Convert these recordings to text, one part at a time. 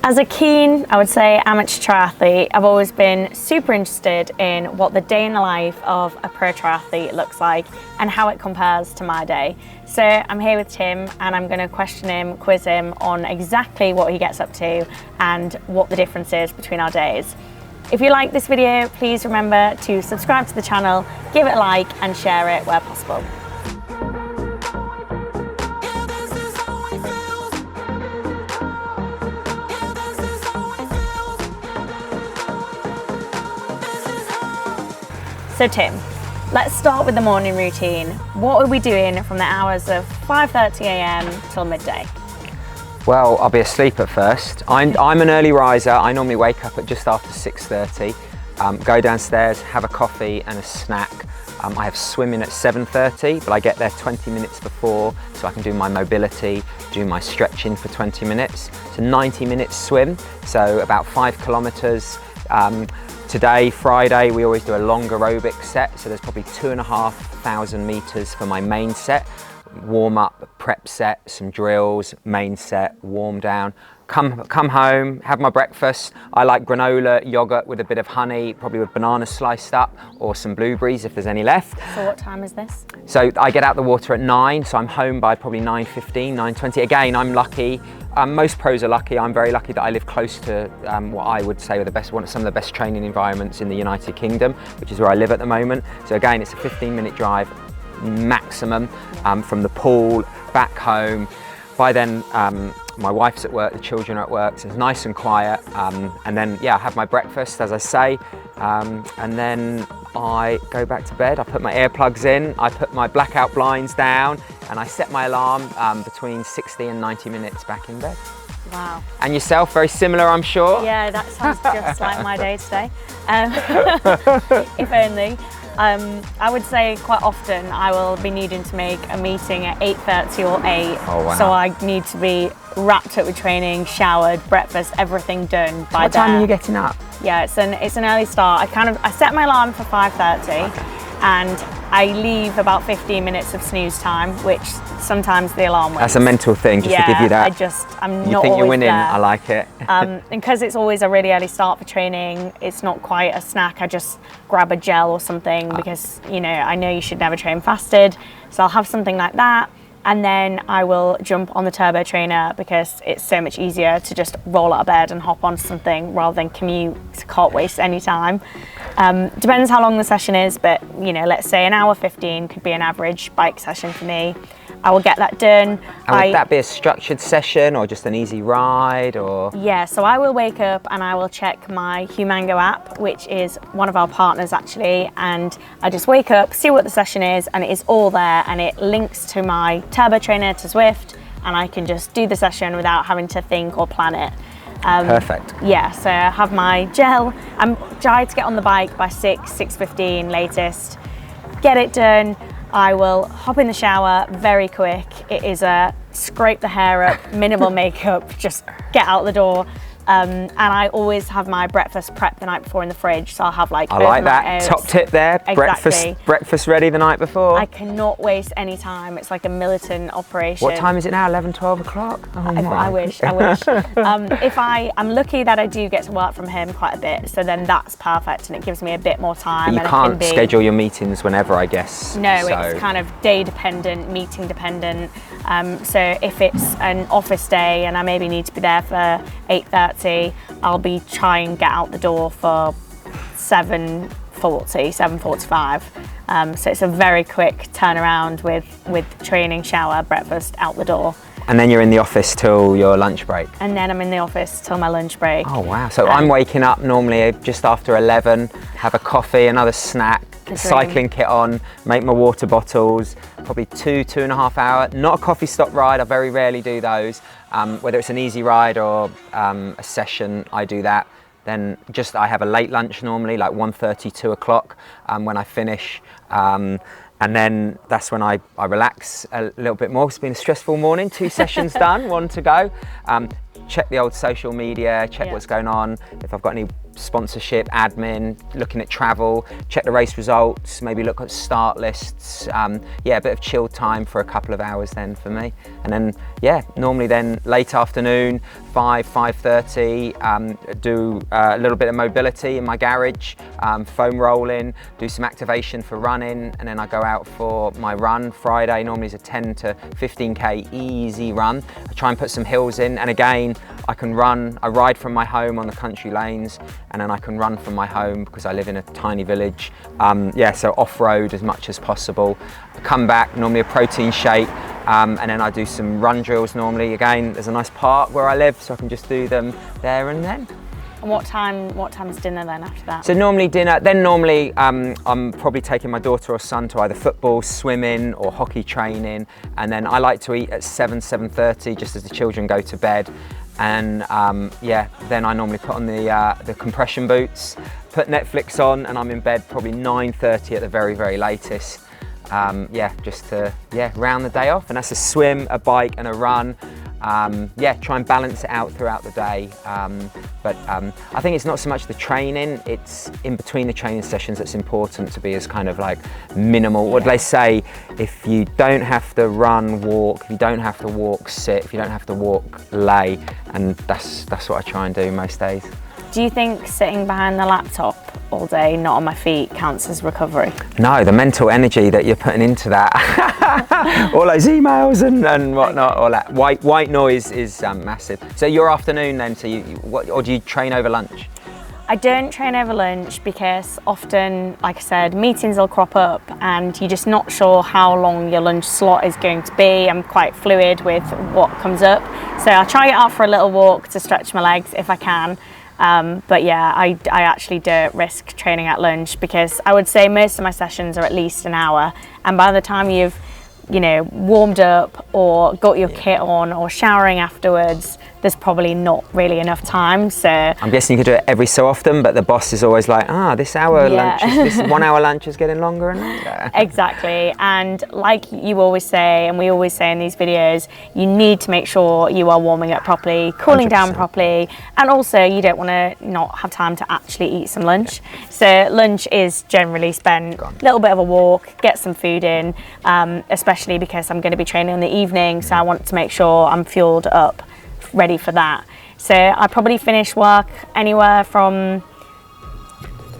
As a keen, I would say, amateur triathlete, I've always been super interested in what the day in the life of a pro triathlete looks like and how it compares to my day. So I'm here with Tim and I'm going to question him, quiz him on exactly what he gets up to and what the difference is between our days. If you like this video, please remember to subscribe to the channel, give it a like and share it where possible. So Tim, let's start with the morning routine. What are we doing from the hours of 5:30 a.m. till midday? Well, I'll be asleep at first. I'm an early riser. I normally wake up at just after 6:30, go downstairs, have a coffee and a snack. I have swimming at 7:30, but I get there 20 minutes before so I can do my mobility, do my stretching for 20 minutes. It's a 90-minute swim, so about 5 kilometers. Today, Friday, we always do a long aerobic set, so there's probably 2,500 meters for my main set. Warm up, prep set, some drills, main set, warm down. Come home, have my breakfast. I like granola, yogurt with a bit of honey, probably with bananas sliced up or some blueberries if there's any left. So what time is this? So I get out the water at 9, so I'm home by probably 9:15, 9:20. Again, I'm lucky. Most pros are lucky. I'm very lucky that I live close to what I would say are some of the best training environments in the United Kingdom, which is where I live at the moment. So again, it's a 15-minute drive maximum from the pool back home. By then, my wife's at work, the children are at work, so it's nice and quiet. And then, yeah, I have my breakfast, as I say, and then I go back to bed. I put my earplugs in, I put my blackout blinds down, and I set my alarm between 60 and 90 minutes back in bed. Wow. And yourself, very similar, I'm sure? Yeah, that sounds just like my day today. If only. I would say quite often I will be needing to make a meeting at 8:30 or 8. Oh, wow. So I need to be wrapped up with training, showered, breakfast, everything done by What time are you getting up? Yeah, it's an early start. I set my alarm for 5:30 and I leave about 15 minutes of snooze time, which sometimes the alarm wins. That's a mental thing, just to give you that. I'm you not think you're always winning, there. I like it. And because it's always a really early start for training, it's not quite a snack. I just grab a gel or something because, you know, I know you should never train fasted. So I'll have something like that. And then I will jump on the turbo trainer because it's so much easier to just roll out of bed and hop on something rather than commute. Can't waste any time. Depends how long the session is, but you know, let's say an hour 15 could be an average bike session for me. I will get that done. And would that be a structured session or just an easy ride or? Yeah, so I will wake up and I will check my Humango app, which is one of our partners actually, and I just wake up, see what the session is, and it is all there and it links to my turbo trainer to Zwift, and I can just do the session without having to think or plan it. Perfect. Yeah, so I have my gel. I'm trying to get on the bike by 6:15 latest. Get it done. I will hop in the shower very quick. It is a scrape the hair up, minimal makeup, just get out the door. And I always have my breakfast prep the night before in the fridge, so I'll have like I like that. oats. Top tip there. Exactly. Breakfast ready the night before. I cannot waste any time. It's like a militant operation. What time is it now? 11, 12 o'clock? Oh I wish. If I'm lucky that I do get to work from home quite a bit, so then that's perfect and it gives me a bit more time. But you can't schedule your meetings whenever, I guess. No, so. It's kind of day dependent, meeting dependent. So if it's an office day and I maybe need to be there for 8:30, I'll be trying to get out the door for 7:40, 7:45. So it's a very quick turnaround with training, shower, breakfast, out the door. And then you're in the office till your lunch break? And then I'm in the office till my lunch break. Oh wow, so I'm waking up normally just after 11, have a coffee, another snack, cycling kit on, make my water bottles, probably 2.5 hour, not a coffee stop ride, I very rarely do those. Whether it's an easy ride or a session, I do that. Then I have a late lunch normally, like 1:30, 2 o'clock when I finish. And then that's when I relax a little bit more. It's been a stressful morning, 2 sessions done, 1 to go. Check the old social media, check what's going on. If I've got any sponsorship, admin, looking at travel, check the race results, maybe look at start lists. Yeah, a bit of chill time for a couple of hours then for me. And then, yeah, normally then late afternoon, 5:30, do a little bit of mobility in my garage, foam rolling, do some activation for running, and then I go out for my run. Friday normally is a 10 to 15k easy run. I try and put some hills in, and again, I ride from my home on the country lanes, and then I can run from my home because I live in a tiny village. Yeah, so off-road as much as possible. I come back, normally a protein shake, and then I do some run drills normally. Again, there's a nice park where I live, so I can just do them there and then. And what time is dinner then after that? So normally dinner, then normally I'm probably taking my daughter or son to either football, swimming or hockey training. And then I like to eat at 7:30 just as the children go to bed. And yeah, then I normally put on the compression boots, put Netflix on, and I'm in bed probably 9:30 at the very, very latest. Yeah, just to round the day off. And that's a swim, a bike and a run. Yeah, try and balance it out throughout the day. But I think it's not so much the training, it's in between the training sessions that's important to be as kind of like minimal. What do they say? If you don't have to run, walk, if you don't have to walk, sit, if you don't have to walk, lay. And that's what I try and do most days. Do you think sitting behind the laptop all day, not on my feet, counts as recovery? No, the mental energy that you're putting into that, all those emails and whatnot, all that white noise is massive. So your afternoon then, so or do you train over lunch? I don't train over lunch because often, like I said, meetings will crop up and you're just not sure how long your lunch slot is going to be. I'm quite fluid with what comes up. So I try to get out for a little walk to stretch my legs if I can. But yeah, I actually don't risk training at lunch because I would say most of my sessions are at least an hour, and by the time you've warmed up or got your kit on or showering afterwards, there's probably not really enough time. So I'm guessing you could do it every so often, but the boss is always like, this hour lunch, this 1 hour lunch is getting longer and longer. Exactly, and like you always say, and we always say in these videos, you need to make sure you are warming up properly, cooling 100%. Down properly, and also you don't want to not have time to actually eat some lunch. So lunch is generally spent a little bit of a walk, get some food in, especially because I'm going to be training in the evening, so I want to make sure I'm fueled up, ready for that. So I probably finish work anywhere from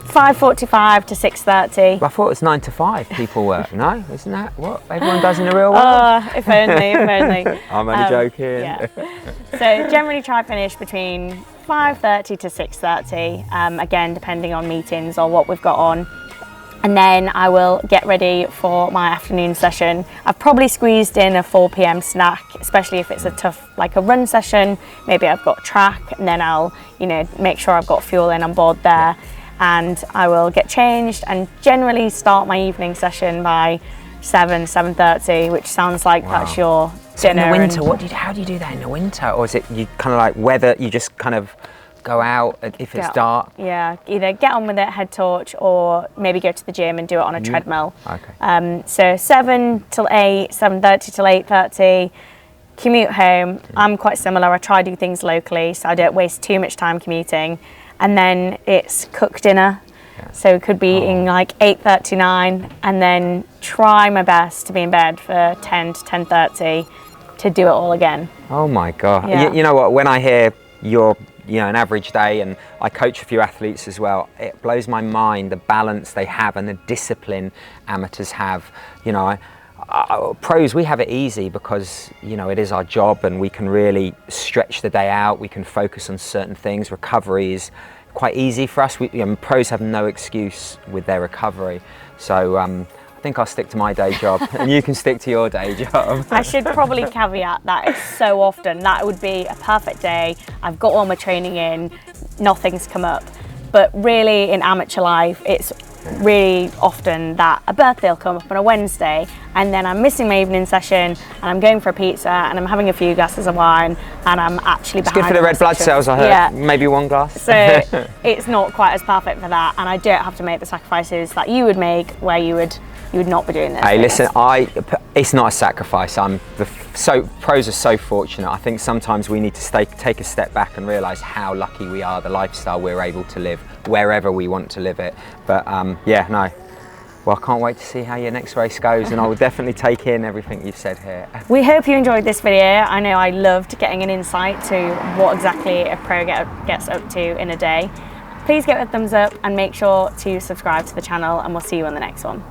5:45 to 6:30. Well, I thought it was 9 to 5 people work. No, isn't that what everyone does in the real world? If only, if only. I'm only joking. Yeah. So generally try to finish between 5:30 to 6:30, again depending on meetings or what we've got on. And then I will get ready for my afternoon session. I've probably squeezed in a 4 p.m. snack, especially if it's a tough, like a run session. Maybe I've got track, and then I'll, make sure I've got fuel in on board there. And I will get changed and generally start my evening session by 7:30, which sounds like that's your dinner. In the winter, how do you do that in the winter? Or is it you kind of like weather, you just kind of go out if it's dark? Yeah, either get on with it, head torch, or maybe go to the gym and do it on a treadmill. Okay. So 7 till 8, 7:30 till 8:30, commute home. I'm quite similar. I try to do things locally so I don't waste too much time commuting. And then it's cook dinner. Yeah. So it could be eating like 8:39, and then try my best to be in bed for 10 to 10:30 to do it all again. Oh my God. Yeah. You know what, when I hear your an average day, and I coach a few athletes as well, it blows my mind the balance they have and the discipline amateurs have. Pros, we have it easy because it is our job and we can really stretch the day out, we can focus on certain things. Recovery is quite easy for us. Pros have no excuse with their recovery, so I think I'll stick to my day job and you can stick to your day job. I should probably caveat that it's so often that would be a perfect day, I've got all my training in, nothing's come up. But really in amateur life, it's really often that a birthday will come up on a Wednesday and then I'm missing my evening session, and I'm going for a pizza, and I'm having a few glasses of wine, and I'm actually behind. It's good for the red blood cells, I heard. Yeah. Maybe one glass. So it's not quite as perfect for that, and I don't have to make the sacrifices that you would make, where you would not be doing this. Hey, listen, it's not a sacrifice. Pros are so fortunate. I think sometimes we need to take a step back and realise how lucky we are, the lifestyle we're able to live, wherever we want to live it. But yeah, no. Well, I can't wait to see how your next race goes, and I will definitely take in everything you've said here. We hope you enjoyed this video. I know I loved getting an insight to what exactly a pro gets up to in a day. Please give it a thumbs up and make sure to subscribe to the channel, and we'll see you on the next one.